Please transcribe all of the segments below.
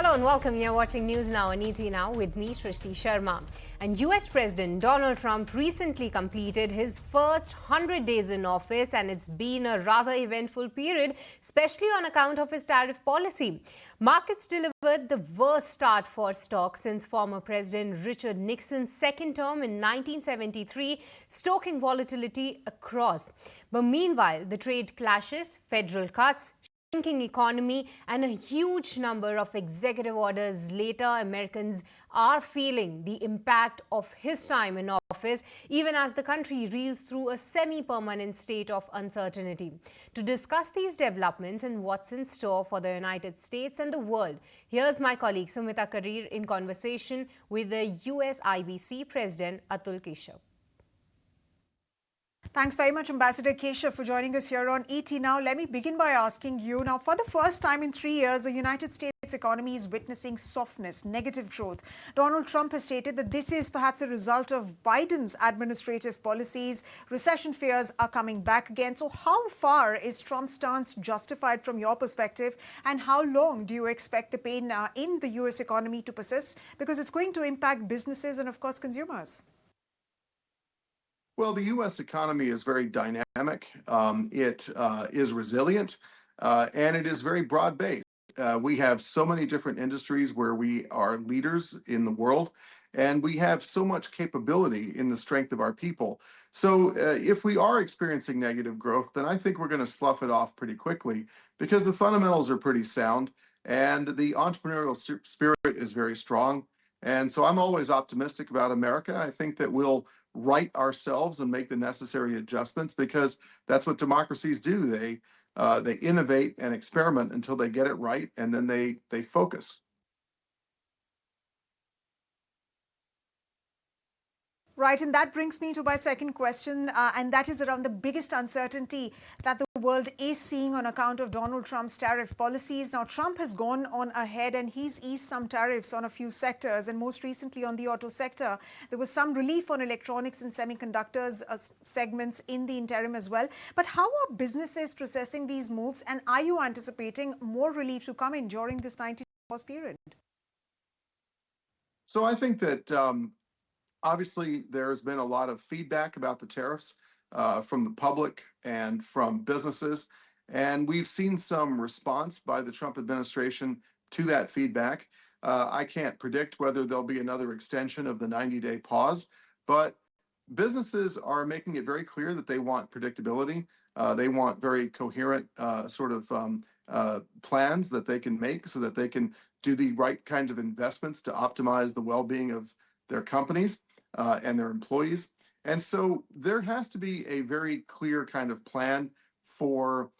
Hello and welcome. You're watching News Now and ET Now with me, Shrishti Sharma. And US President Donald Trump recently completed his first 100 days in office, and it's been a rather eventful period, especially on account of his tariff policy. Markets delivered the worst start for stocks since former President Richard Nixon's second term in 1973, stoking volatility across. But meanwhile, the trade clashes, federal cuts, shrinking economy and a huge number of executive orders later, Americans are feeling the impact of his time in office, even as the country reels through a semi-permanent state of uncertainty. To discuss these developments and what's in store for the United States and the world, here's my colleague Sumita Karir in conversation with the US IBC President Atul Keshap. Thanks very much, Ambassador Keshap, for joining us here on ET Now. Let me begin by asking you, now, for the first time in 3 years, the United States economy is witnessing softness, negative growth. Donald Trump has stated that this is perhaps a result of Biden's administrative policies. Recession fears are coming back again. So how far is Trump's stance justified from your perspective? And how long do you expect the pain in the US economy to persist? Because it's going to impact businesses and, of course, consumers. Well, the U.S. economy is very dynamic. It is resilient, and it is very broad-based. We have so many different industries where we are leaders in the world, and we have so much capability in the strength of our people. So if we are experiencing negative growth, then I think we're going to slough it off pretty quickly because the fundamentals are pretty sound, and the entrepreneurial spirit is very strong. And so I'm always optimistic about America. I think that we'll right ourselves and make the necessary adjustments because that's what democracies do. They innovate and experiment until they get it right, and then they focus. Right, and that brings me to my second question, and that is around the biggest uncertainty that the world is seeing on account of Donald Trump's tariff policies. Now, Trump has gone on ahead and he's eased some tariffs on a few sectors, and most recently on the auto sector. There was some relief on electronics and semiconductors segments in the interim as well. But how are businesses processing these moves, and are you anticipating more relief to come in during this 90-day period? So I think that obviously, there's been a lot of feedback about the tariffs from the public and from businesses, and we've seen some response by the Trump administration to that feedback. I can't predict whether there'll be another extension of the 90-day pause, but businesses are making it very clear that they want predictability. They want very coherent plans that they can make so that they can do the right kinds of investments to optimize the well-being of their companies and their employees. And so there has to be a very clear kind of plan for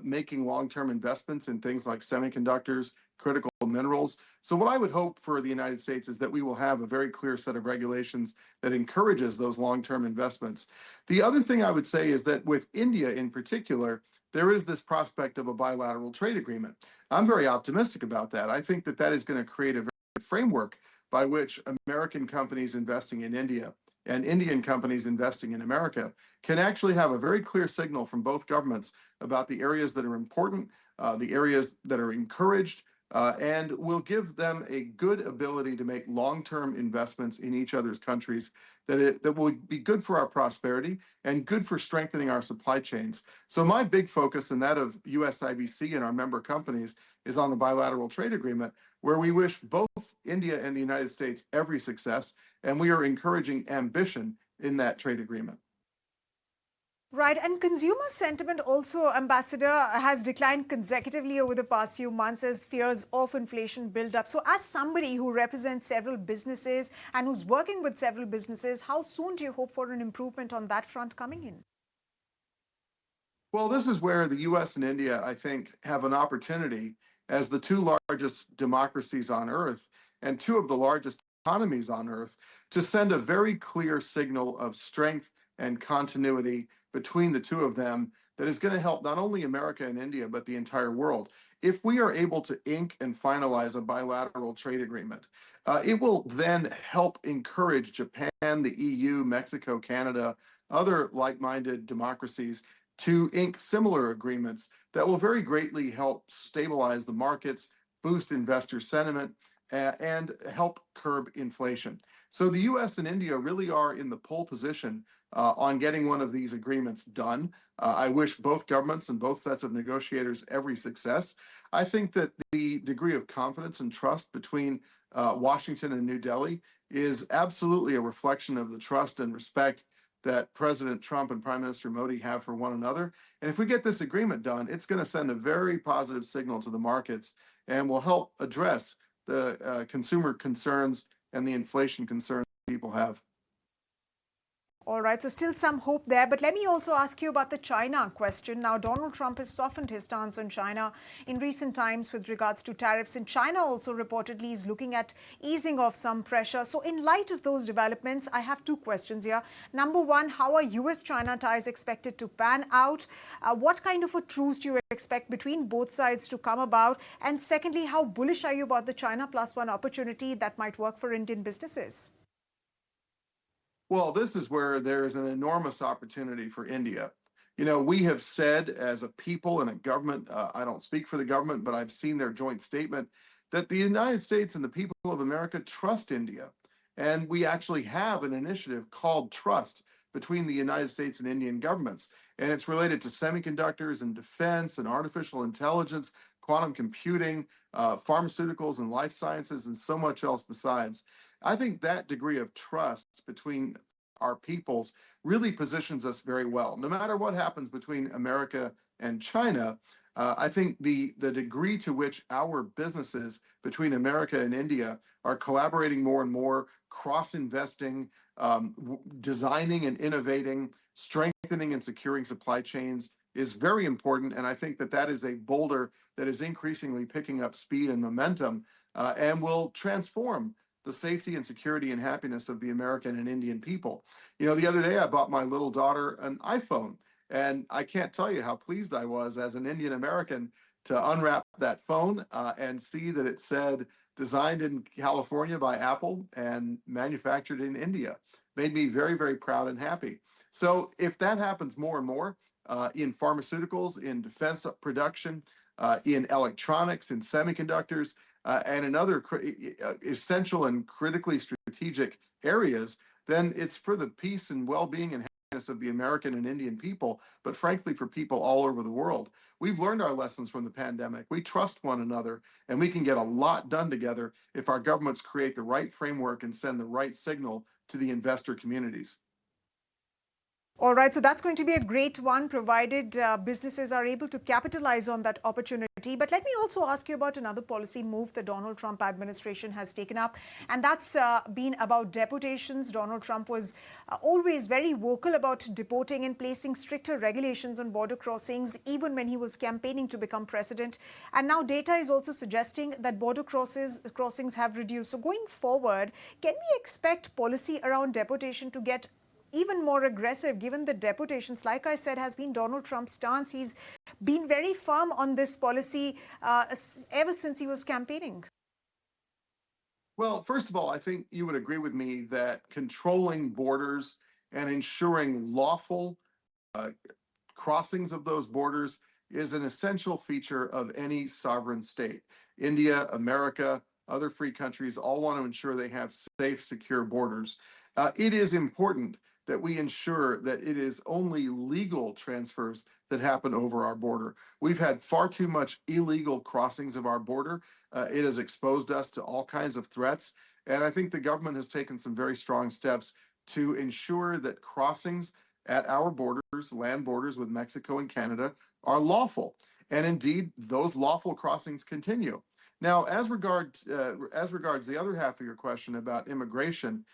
making long-term investments in things like semiconductors, critical minerals. So what I would hope for the United States is that we will have a very clear set of regulations that encourages those long-term investments. The other thing I would say is that with India in particular, there is this prospect of a bilateral trade agreement. I'm very optimistic about that. I think that that is going to create a very framework by which American companies investing in India and Indian companies investing in America can actually have a very clear signal from both governments about the areas that are important, the areas that are encouraged, and will give them a good ability to make long-term investments in each other's countries that will be good for our prosperity and good for strengthening our supply chains. So my big focus, and that of US IBC and our member companies, is on the bilateral trade agreement, where we wish both India and the United States every success, and we are encouraging ambition in that trade agreement. Right, and consumer sentiment also, Ambassador, has declined consecutively over the past few months as fears of inflation build up. So as somebody who represents several businesses and who's working with several businesses, how soon do you hope for an improvement on that front coming in? Well, this is where the US and India, I think, have an opportunity as the two largest democracies on earth and two of the largest economies on earth to send a very clear signal of strength and continuity between the two of them that is going to help not only America and India, but the entire world. If we are able to ink and finalize a bilateral trade agreement, it will then help encourage Japan, the EU, Mexico, Canada, other like-minded democracies to ink similar agreements that will very greatly help stabilize the markets, boost investor sentiment, and help curb inflation. So the US and India really are in the pole position on getting one of these agreements done. I wish both governments and both sets of negotiators every success. I think that the degree of confidence and trust between Washington and New Delhi is absolutely a reflection of the trust and respect that President Trump and Prime Minister Modi have for one another. And if we get this agreement done, it's going to send a very positive signal to the markets and will help address the consumer concerns and the inflation concerns people have. All right, so still some hope there. But let me also ask you about the China question. Now, Donald Trump has softened his stance on China in recent times with regards to tariffs. And China also reportedly is looking at easing off some pressure. So in light of those developments, I have two questions here. Number one, how are US-China ties expected to pan out? What kind of a truce do you expect between both sides to come about? And secondly, how bullish are you about the China Plus One opportunity that might work for Indian businesses? Well, this is where there is an enormous opportunity for India. You know, we have said as a people and a government, I don't speak for the government, but I've seen their joint statement, that the United States and the people of America trust India. And we actually have an initiative called Trust between the United States and Indian governments. And it's related to semiconductors and defense and artificial intelligence, quantum computing, pharmaceuticals and life sciences, and so much else besides. I think that degree of trust between our peoples really positions us very well. No matter what happens between America and China, I think the degree to which our businesses between America and India are collaborating more and more, cross-investing, designing and innovating, strengthening and securing supply chains is very important. And I think that that is a boulder that is increasingly picking up speed and momentum and will transform the safety and security and happiness of the American and Indian people. You know, the other day I bought my little daughter an iPhone, and I can't tell you how pleased I was as an Indian American to unwrap that phone and see that it said designed in California by Apple and manufactured in India. Made me very, very proud and happy. So if that happens more and more in pharmaceuticals, in defense production, in electronics, in semiconductors, and in other essential and critically strategic areas, then it's for the peace and well-being and happiness of the American and Indian people, but frankly, for people all over the world. We've learned our lessons from the pandemic. We trust one another, and we can get a lot done together if our governments create the right framework and send the right signal to the investor communities. All right, so that's going to be a great one, provided businesses are able to capitalize on that opportunity. But let me also ask you about another policy move the Donald Trump administration has taken up, and that's been about deportations. Donald Trump was always very vocal about deporting and placing stricter regulations on border crossings, even when he was campaigning to become president. And now data is also suggesting that border crossings have reduced. So going forward, can we expect policy around deportation to get even more aggressive, given the deportations, like I said, has been Donald Trump's stance? He's been very firm on this policy ever since he was campaigning. Well, first of all, I think you would agree with me that controlling borders and ensuring lawful crossings of those borders is an essential feature of any sovereign state. India, America, other free countries all want to ensure they have safe, secure borders. It is important that we ensure that it is only legal transfers that happen over our border. We've had far too much illegal crossings of our border. It has exposed us to all kinds of threats. And I think the government has taken some very strong steps to ensure that crossings at our borders, land borders with Mexico and Canada, are lawful. And indeed, those lawful crossings continue. Now, as regards the other half of your question about immigration,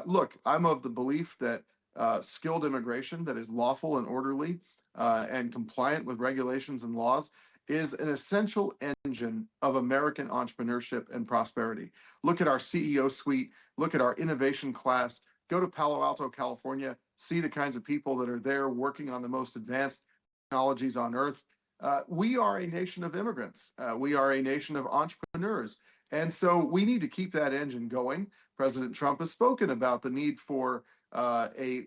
look, I'm of the belief that skilled immigration that is lawful and orderly and compliant with regulations and laws is an essential engine of American entrepreneurship and prosperity. Look at our CEO suite, look at our innovation class, go to Palo Alto, California, see the kinds of people that are there working on the most advanced technologies on earth. We are a nation of immigrants. We are a nation of entrepreneurs. And so we need to keep that engine going. President Trump has spoken about the need for a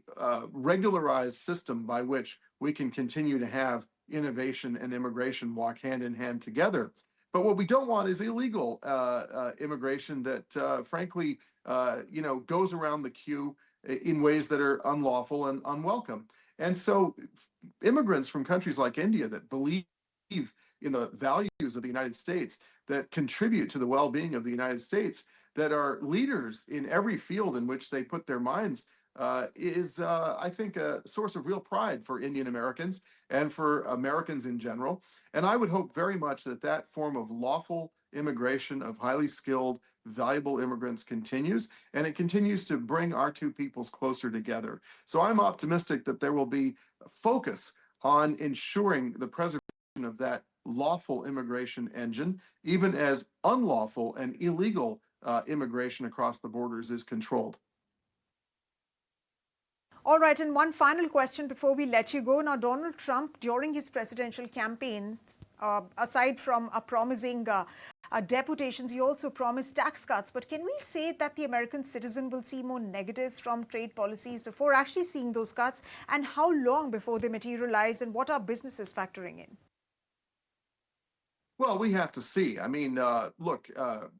regularized system by which we can continue to have innovation and immigration walk hand in hand together. But what we don't want is illegal immigration that, frankly, goes around the queue in ways that are unlawful and unwelcome. And so, immigrants from countries like India that believe in the values of the United States, that contribute to the well-being of the United States, that are leaders in every field in which they put their minds, is, I think, a source of real pride for Indian Americans and for Americans in general. And I would hope very much that that form of lawful immigration of highly skilled, valuable immigrants continues, and it continues to bring our two peoples closer together. So I'm optimistic that there will be a focus on ensuring the preservation of that lawful immigration engine, even as unlawful and illegal immigration across the borders is controlled. All right, and one final question before we let you go. Now, Donald Trump, during his presidential campaign, aside from promising deputations, he also promised tax cuts. But can we say that the American citizen will see more negatives from trade policies before actually seeing those cuts? And how long before they materialize? And what are businesses factoring in? Well, we have to see. I mean, look,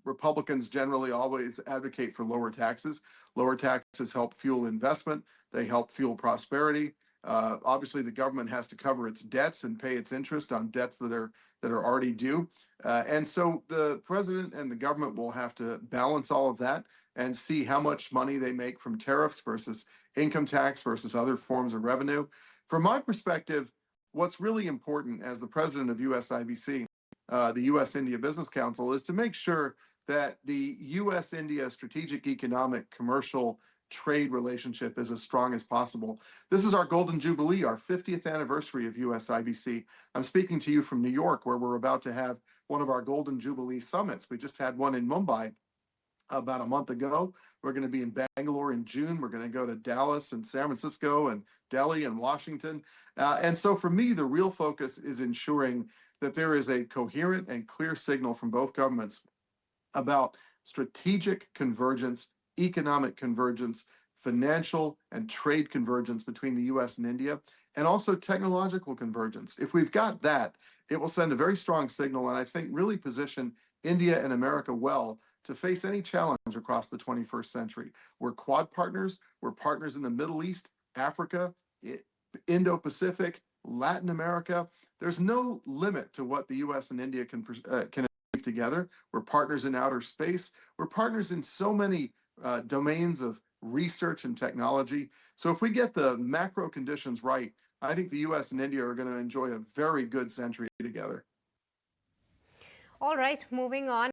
Republicans generally always advocate for lower taxes. Lower taxes help fuel investment. They help fuel prosperity. Obviously, the government has to cover its debts and pay its interest on debts that are already due. And so the president and the government will have to balance all of that and see how much money they make from tariffs versus income tax versus other forms of revenue. From my perspective, what's really important as the president of USIBC, the U.S. India Business Council, is to make sure that the U.S. India strategic economic commercial trade relationship is as strong as possible. This is our Golden Jubilee, our 50th anniversary of USIBC. I'm speaking to you from New York, where we're about to have one of our Golden Jubilee summits. We just had one in Mumbai about a month ago. We're going to be in Bangalore in June. We're going to go to Dallas and San Francisco and Delhi and Washington. And so for me, the real focus is ensuring that there is a coherent and clear signal from both governments about strategic convergence, economic convergence, financial and trade convergence between the US and India, and also technological convergence. If we've got that, it will send a very strong signal and I think really position India and America well to face any challenge across the 21st century. We're Quad partners. We're partners in the Middle East, Africa, Indo-Pacific, Latin America. There's no limit to what the U.S. and India can achieve together. We're partners in outer space. We're partners in so many domains of research and technology. So if we get the macro conditions right, I think the U.S. and India are going to enjoy a very good century together. All right, moving on.